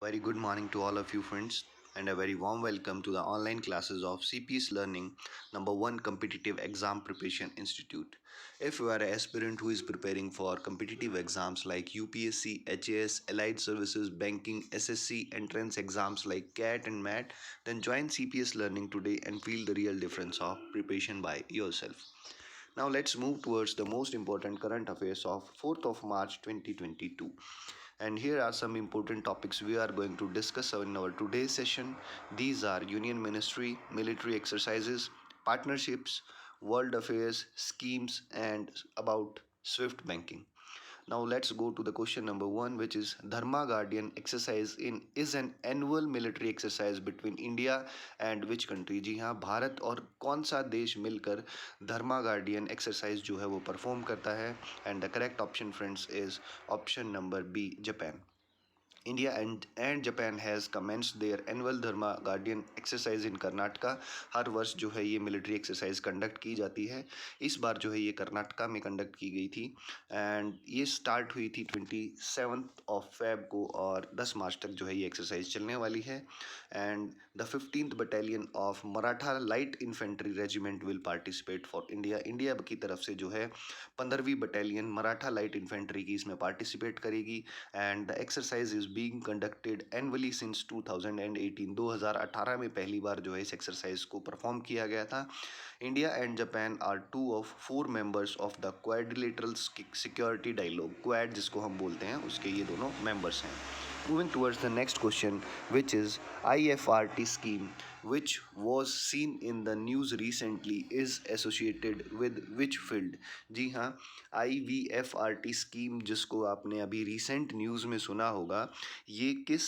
Very good morning to all of you friends and a very warm welcome to the online classes of CPS Learning number 1 Competitive Exam Preparation Institute. If you are an aspirant who is preparing for competitive exams like UPSC, HAS, Allied Services, Banking, SSC, entrance exams like CAT and MAT, then join CPS Learning today and feel the real difference of preparation by yourself. Now let's move towards the most important current affairs of 4th of March 2022. And here are some important topics we are going to discuss in our today's session. These are Union Ministry, military exercises, partnerships, world affairs, schemes, and about Swift banking. Now let's go to the question number 1, which is Dharma Guardian exercise in is an annual military exercise between India and which country. जी हाँ, भारत और कौन सा देश मिलकर धर्मा guardian exercise जो है वो perform करता है. And the correct option friends is option number B, Japan. India and Japan has commenced their annual Dharma Guardian exercise in Karnataka. हर वर्ष जो है ये मिलिट्री एक्सरसाइज कंडक्ट की जाती है. इस बार जो है ये कर्नाटका में कंडक्ट की गई थी एंड ये स्टार्ट हुई थी 27 ऑफ फेब को और 10 मार्च तक जो है ये एक्सरसाइज चलने वाली है. And the 15th battalion of Maratha light infantry regiment will participate for India. India की तरफ से जो है 15वीं बटालियन मराठा लाइट इन्फेंट्री की इसमें पार्टिसिपेट करेगी. And the exercise is being conducted annually since 2018. 2018 में पहली बार जो है इस एक्सरसाइज को परफॉर्म किया गया था. India and Japan are 2 of 4 members of the quadrilateral security dialogue. Quad जिसको हम बोलते हैं उसके ये दोनों मेंबर्स हैं. Moving towards the next question, which is IFRT scheme, which was seen in the news recently, is associated with which field? जी हाँ, IVFRT scheme जिसको आपने अभी रिसेंट न्यूज़ में सुना होगा, ये किस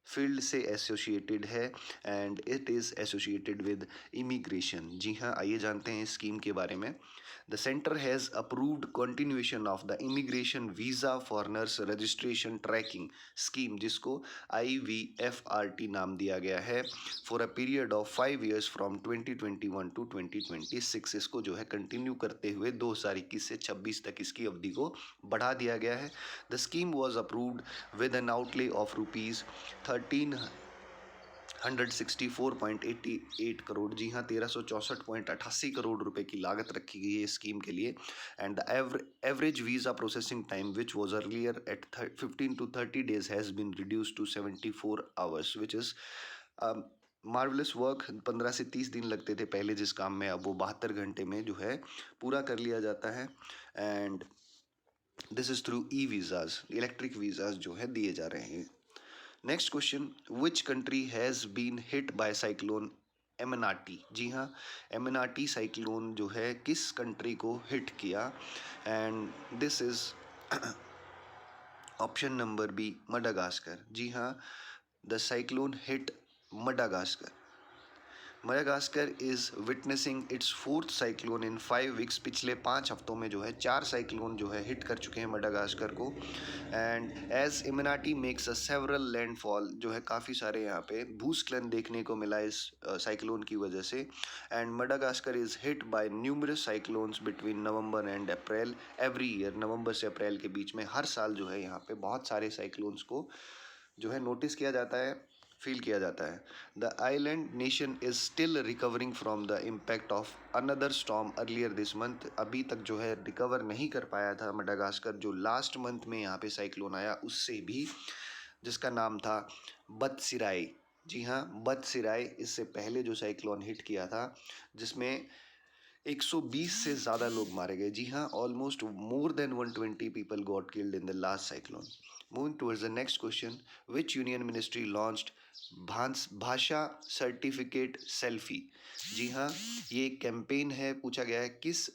फील्ड से एसोसिएटेड है and it is associated with immigration. जी हाँ, आइए जानते हैं इस स्कीम के बारे में. The center has approved continuation of the immigration visa foreigners registration tracking scheme जिसको IVFRT नाम दिया गया है for a period of 5 years from 2021 to 2026. इसको जो है कंटिन्यू करते हुए 2021 से 26 तक इसकी अवधि को बढ़ा दिया गया है. The scheme was approved with an outlay of rupees 1,364.88 crore. जी हाँ, 1364.88 करोड़ रुपए की लागत रखी गई है इस स्कीम के लिए. And the average visa processing time which was earlier at 15 to 30 days has been reduce to 74 hours which is marvellous work. 15 से 30 दिन लगते थे पहले जिस काम में, अब वो 72 घंटे में जो है पूरा कर लिया जाता है. And this is through e visas, electric visas जो है दिए जा रहे हैं. Next question, which country has been hit by cyclone Emnati. जी हाँ, एमनाटी साइक्लोन जो है किस कंट्री को हिट किया. And this is option number B, Madagascar. जी हाँ, the cyclone hit Madagascar. Madagascar is witnessing its 4th cyclone in 5 weeks. पिछले 5 हफ्तों में जो है 4 साइक्लोन जो है हिट कर चुके हैं मडागास्कर को. And as Emnati makes a several landfall, जो है काफ़ी सारे यहाँ पे भूस्खलन देखने को मिला इस साइक्लोन की वजह से. And Madagascar is hit by numerous cyclones between November and April every year. नवंबर से अप्रैल के बीच में हर साल जो है यहाँ पे बहुत सारे साइक्लोन्स को जो है नोटिस किया जाता है, फील किया जाता है. The island nation is still recovering from the impact of another storm earlier this month. अभी तक जो है रिकवर नहीं कर पाया था मडागास्कर, जो लास्ट मंथ में यहाँ पे साइक्लोन आया उससे भी, जिसका नाम था बदसिराई. जी हाँ, बदसिराई इससे पहले जो साइक्लोन हिट किया था जिसमें 120 से ज़्यादा लोग मारे गए. जी हाँ, almost more than 120 people got killed in the last cyclone. Moving towards the next question, which union ministry launched भाषा सर्टिफिकेट सेल्फी. जी हाँ, ये कैंपेन है, पूछा गया है किस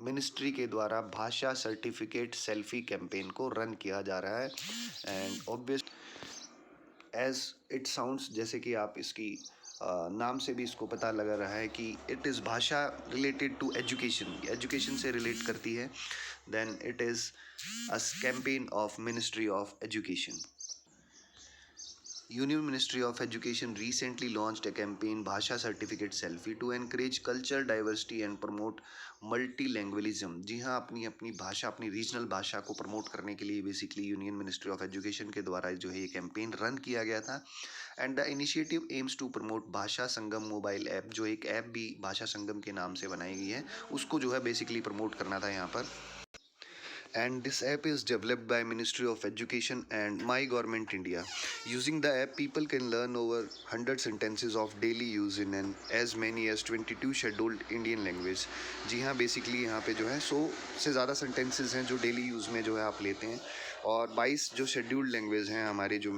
मिनिस्ट्री के द्वारा भाषा सर्टिफिकेट सेल्फी कैंपेन को रन किया जा रहा है. And obvious as it sounds, जैसे कि आप इसकी नाम से भी इसको पता लगा रहा है कि it is Bhasha related to education, education से रिलेट करती है. Then it is a campaign of ministry of education. Union Ministry of Education recently launched a campaign Bhasha Certificate Selfie to encourage cultural diversity and promote multilingualism. जी हाँ, अपनी अपनी भाषा, अपनी regional भाषा को प्रमोट करने के लिए basically union ministry of education के द्वारा जो है ये कैंपेन रन किया गया था। And the initiative aims to promote Bhasha Sangam mobile app, जो एक ऐप भी भाषा संगम के नाम से बनाई गई है, उसको जो है बेसिकली प्रमोट करना था यहाँ पर। And this app is developed by Ministry of Education and My Government India. Using the app, people can learn over 100 sentences of daily use in an as many as 22 scheduled Indian language. जी हाँ, basically यहाँ पे जो है 100 से ज़्यादा sentences हैं जो daily use में जो है आप लेते हैं, और 22 जो शेड्यूल्ड लैंग्वेज हैं हमारे जो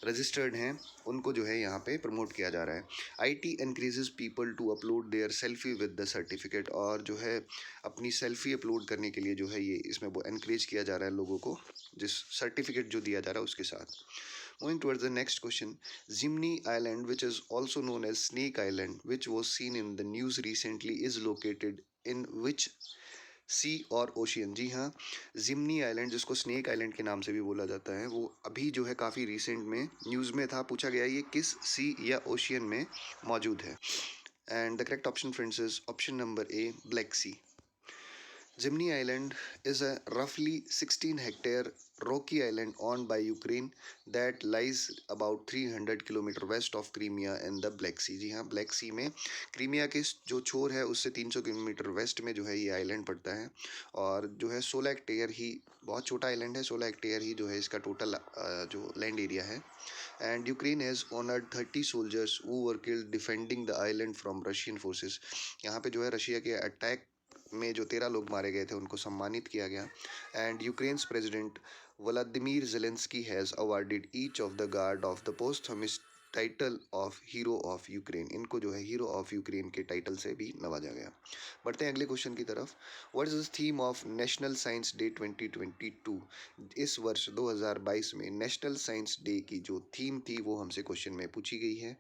रजिस्टर्ड हैं उनको जो है यहाँ पे प्रमोट किया जा रहा है। It encourages people to upload their selfie with the certificate, और जो है अपनी सेल्फी अपलोड करने के लिए जो है ये इसमें वो एनकरेज किया जा रहा है लोगों को, जिस सर्टिफिकेट जो दिया जा रहा है उसके साथ। Moving towards the next question, Zimni Island, which is also known as Snake Island, which was seen in the news recently, is located in which सी और ओशियन? जी हाँ, जिमनी आइलैंड, जिसको स्नेक आइलैंड के नाम से भी बोला जाता है, वो अभी जो है काफ़ी रिसेंट में न्यूज़ में था। पूछा गया ये किस सी या ओशियन में मौजूद है? And the correct option friends is option number A, Black Sea. Zimny Island is a roughly 16-hectare rocky island owned by Ukraine that lies about 300 kilometre west of Crimea in the Black Sea. जी हाँ, Black सी में Crimea के जो छोर है उससे 300 kilometre waste में जो है ये आइलैंड पड़ता है, और जो है 16 हेक्टेयर ही, बहुत छोटा आइलैंड है, 16 हेक्टेयर ही जो है इसका टोटल जो लैंड एरिया है। And Ukraine has honoured 30 soldiers who were killed defending the island from Russian forces. यहाँ पे जो है रशिया के अटैक में जो 13 लोग मारे गए थे उनको सम्मानित किया गया। And Ukraine's president Vladimir Zelensky has awarded each of the guard of the posthumous title of Hero of Ukraine. इनको जो है हीरो ऑफ यूक्रेन के टाइटल से भी नवाजा गया। बढ़ते हैं अगले क्वेश्चन की तरफ। What is the theme of national science day 2022? इस वर्ष 2022 में नेशनल साइंस डे की जो थीम थी वो हमसे क्वेश्चन में पूछी गई है।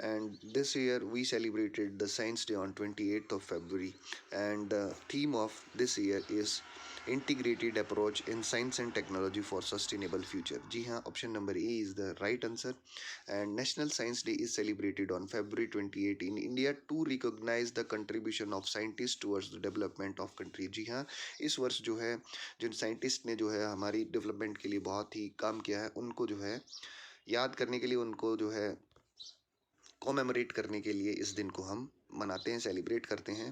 And this year we celebrated the Science Day on 28th of February, and the theme of this year is integrated approach in science and technology for sustainable future. जी हाँ, option number A is the right answer. And National Science Day is celebrated on February 28 in India to recognize the contribution of scientists towards the development of country. जी हाँ, इस वर्ष जो है जिन scientist ने जो है हमारी डेवलपमेंट के लिए बहुत ही काम किया है उनको जो है याद करने के लिए, उनको जो है कॉमेमोरेट करने के लिए इस दिन को हम मनाते हैं, सेलिब्रेट करते हैं।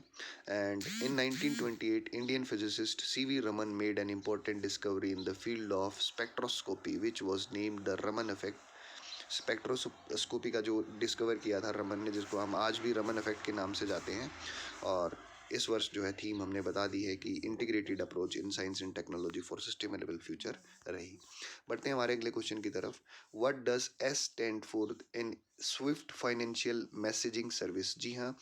And in 1928 Indian physicist CV Raman made an important discovery in the field of spectroscopy which was named the Raman effect. Spectroscopy का जो डिस्कवर किया था रमन ने, जिसको हम आज भी रमन इफेक्ट के नाम से जाते हैं, और इस वर्ष जो है थीम हमने बता दी है कि integrated approach in science and technology for sustainable future रही। बढ़ते हैं हमारे अगले क्वेश्चन की तरफ। What does S stand for in SWIFT financial messaging service? जी हाँ,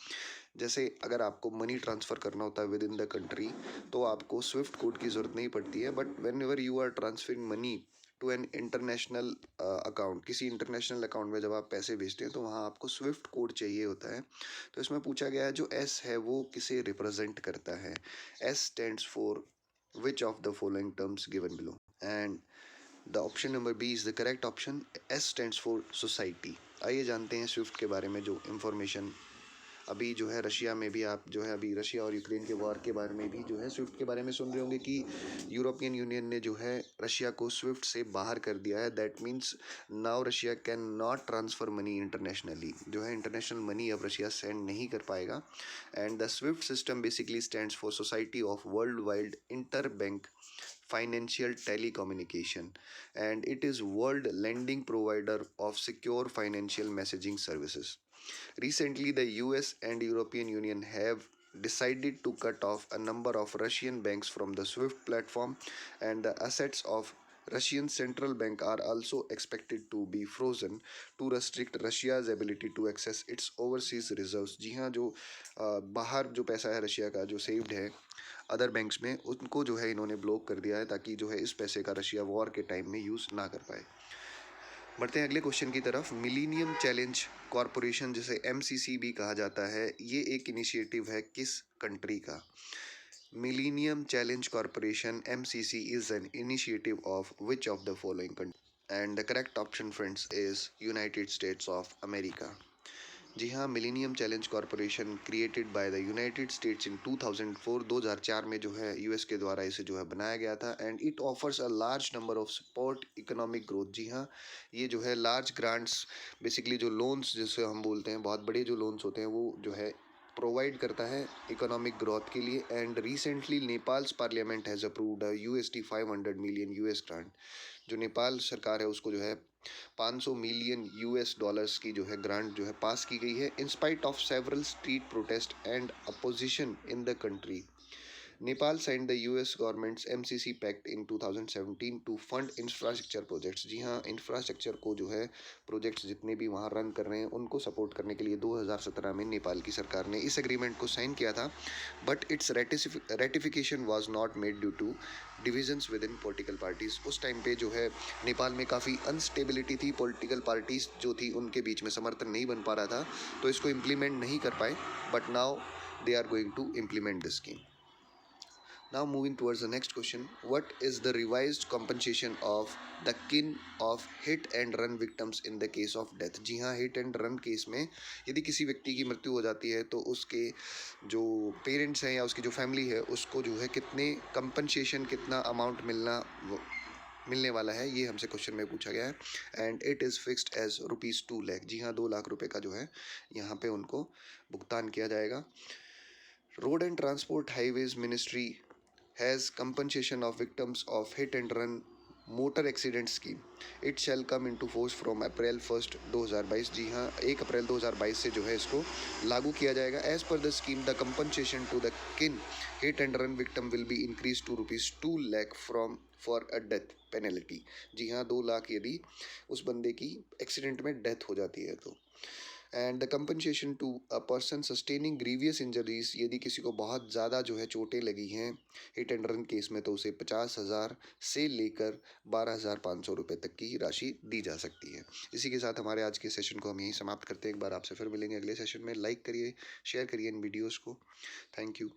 जैसे अगर आपको मनी ट्रांसफ़र करना होता है विद इन द कंट्री तो आपको स्विफ्ट कोड की ज़रूरत नहीं पड़ती है, but whenever you are transferring money to an international account, किसी इंटरनेशनल अकाउंट में जब आप पैसे भेजते हैं तो वहाँ आपको स्विफ्ट कोड चाहिए होता है। तो इसमें पूछा गया है जो एस है वो किसे रिप्रेजेंट करता है? S stands for which of the following terms given below? And the option number B is the correct option. S stands for society. आइए जानते हैं स्विफ्ट के बारे में जो इन्फॉर्मेशन अभी जो है रशिया में भी, आप जो है अभी रशिया और यूक्रेन के वॉर के बारे में भी जो है स्विफ्ट के बारे में सुन रहे होंगे कि यूरोपियन यूनियन ने जो है रशिया को स्विफ्ट से बाहर कर दिया है। That means now Russia can not transfer money internationally, जो है इंटरनेशनल मनी अब रशिया सेंड नहीं कर पाएगा। And the Swift system basically stands for society of world wide inter bank financial telecommunication, and it is world lending provider of secure financial messaging services. Recently the US and European Union have decided to cut off a number of Russian banks from the SWIFT platform, and the assets of Russian central bank are also expected to be frozen to restrict Russia's ability to access its overseas reserves. जी हाँ, जो बाहर जो पैसा है Russia का जो saved है other banks में, उनको जो है इन्होंने ब्लॉक कर दिया है ताकि जो है इस पैसे का रशिया वॉर के टाइम में यूज़ ना कर पाए। बढ़ते हैं अगले क्वेश्चन की तरफ। मिलीनियम चैलेंज कॉरपोरेशन, जिसे एमसीसी भी कहा जाता है, ये एक इनिशिएटिव है किस कंट्री का? Millennium Challenge Corporation MCC is an initiative of which of the following country? And the correct option friends is United States of America. जी हाँ, Millennium Challenge Corporation created by the United States in 2004, 2004 में जो है US के द्वारा इसे जो है बनाया गया था। And it offers a large number of support economic growth. जी हाँ, ये जो है लार्ज ग्रांट्स, बेसिकली जो लोन्स जिसे हम बोलते हैं, बहुत बड़े जो लोन्स होते हैं, वो जो है प्रोवाइड करता है इकोनॉमिक ग्रोथ के लिए। And recently Nepals parliament has approved USD 500 million US grant. जो नेपाल सरकार है उसको जो है 500 मिलियन यूएस डॉलर्स की जो है ग्रांट जो है पास की गई है, in spite of several street protest and opposition in the country. Nepal signed the US government's MCC pact in 2017 to fund infrastructure projects। जी हाँ, इंफ्रास्ट्रक्चर को जो है प्रोजेक्ट्स जितने भी वहाँ रन कर रहे हैं उनको सपोर्ट करने के लिए 2017 में नेपाल की सरकार ने इस एग्रीमेंट को साइन किया था। But its ratification was not made due to divisions within political parties. उस टाइम पे जो है नेपाल में काफ़ी अनस्टेबिलिटी थी, पॉलिटिकल पार्टीज जो थी उनके बीच में समर्थन नहीं बन पा रहा था, तो इसको इम्प्लीमेंट नहीं कर पाए। But now they are going to implement this scheme. Now moving towards the next question, what is the revised compensation of the kin of hit and run victims in the case of death? जी हाँ, hit and run case में यदि किसी व्यक्ति की मृत्यु हो जाती है तो उसके जो पेरेंट्स हैं या उसकी जो फैमिली है उसको जो है कितने कंपनसेशन, कितना अमाउंट मिलने वाला है, ये हमसे क्वेश्चन में पूछा गया है। And it is fixed as ₹2 lakh. जी हाँ, 2 लाख रुपए का जो है यहाँ पे उनको भुगतान किया जाएगा। Road and transport highways ministry has compensation of victims of hit and run motor accident scheme. It shall come into force from April 1 2022। जी हाँ, 1 अप्रैल 2022 से जो है इसको लागू किया जाएगा। As per the scheme the compensation to the kin hit and run victim will be increase to ₹2 lakh from for a death penalty. जी हाँ, 2 लाख यदि उस बंदे की एक्सीडेंट में डेथ हो जाती है तो। And the compensation to a person sustaining grievous injuries, यदि किसी को बहुत ज़्यादा जो है चोटें लगी हैं हिट एंड रन केस में, तो उसे 50,000 से लेकर 12,500 रुपये तक की राशि दी जा सकती है। इसी के साथ हमारे आज के सेशन को हम यहीं समाप्त करते हैं। एक बार आपसे फिर मिलेंगे अगले सेशन में। लाइक करिए, शेयर करिए इन वीडियोज़ को। Thank you.